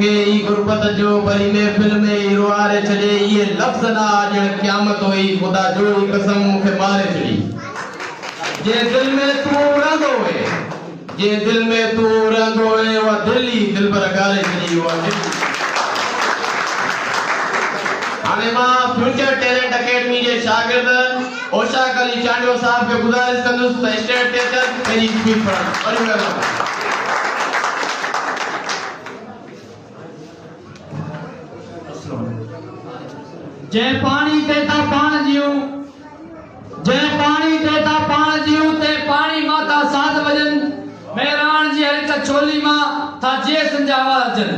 के ई गुरबत जो बरी महफिल में हिरवारे छड़े ये लफ्ज ना जण क़यामत हुई खुदा जो ही कसम मुखे मारे छड़ी जे दिल में तू रहंदो है जे दिल में तू रहंदो है वा दिल ही दिल पर गारे छड़ी वा दिल हाणे मां फ्यूचर टैलेंट एकेडमी जे शागिर्द ओशाक अली चांडियो साहब के गुजारिश कंदुसि त स्टेज ते अचनि पंहिंजी स्पीच पढ़नि वरी जै पानी देता पान जियूं जै पानी देता पान जियूं ते पानी माता साथ वजन मेहरान जी हर एक छोली मां था जेसन जा आवाज अचन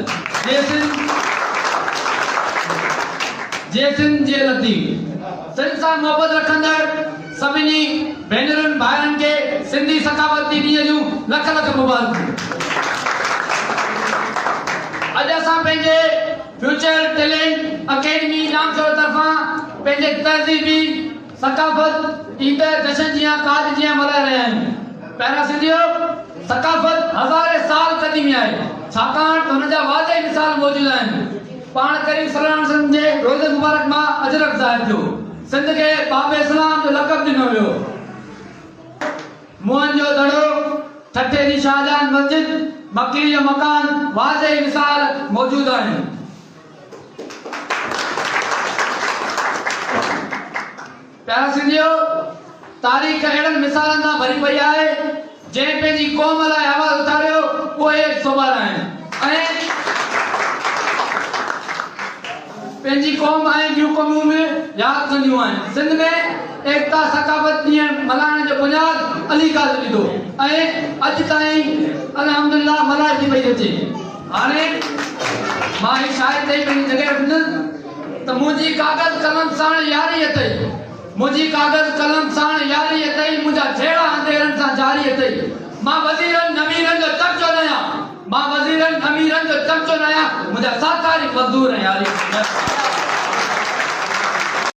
जेसन जे लती सिंध सां मोहब्बत रखंदड़ सभिनी भेनरुनि भाइरनि खे सिंधी सकावती ॾींहं जूं लख लख मुबारकूं। अॼु असां पंहिंजे फ्यूचर टैलेंट एकेडमी नामचोर तरफां पंहिंजे तहज़ीबी सकाफ़त ईद जश्न जियां काज जियां मल्हाए रहिया आहियूं। पहिरियां सिंधियो सकाफ़त हज़ारे साल क़दीमी आहे छाकाणि त हुन जा वाज़े मिसाल मौजूद आहिनि। पाण करीम सल्लल्लाहु अलैहि वसल्लम जे रोज़े मुबारक मां अजरक ज़ाहिर थियो सिंध खे बाबे इस्लाम जो लक़ब ॾिनो वियो। मुअन जो दड़ो ठठे जी शाहजहान मस्जिद मक्की जो मकान वाज़े मिसाल मौजूद आहिनि। प्यारा सिंधियो तारीख़ अहिड़नि मिसालनि सां भरी पई आहे जंहिं पंहिंजी क़ौम लाइ आवाज़ उथारियो उहे सोभार आहिनि ऐं पंहिंजी क़ौम ऐं ॿियूं क़ौमूं में यादि कंदियूं आहिनि। सिंध में एकता सकाफ़त ॾींहुं मल्हाइण जो बुनियाद अली काज़ी विधो ऐं अॼु ताईं अल्हम्दुलिल्लाह मल्हाइजी पई अचे। हाणे मां ही शायदि ताईं पंहिंजी जॻह रखंदुसि त मुंहिंजी कागज़ कलम साण यारी अथई मुंहिंजी कागज़ कलम साण यारी अथई मुंहिंजा छेड़ा अंधेरनि सां जारी अथई मां वज़ीरनि नमीरनि जो चमचो न आहियां मां वज़ीरनि नमीरनि जो चमचो न आहियां मुंहिंजा साथारी मज़दूर यारी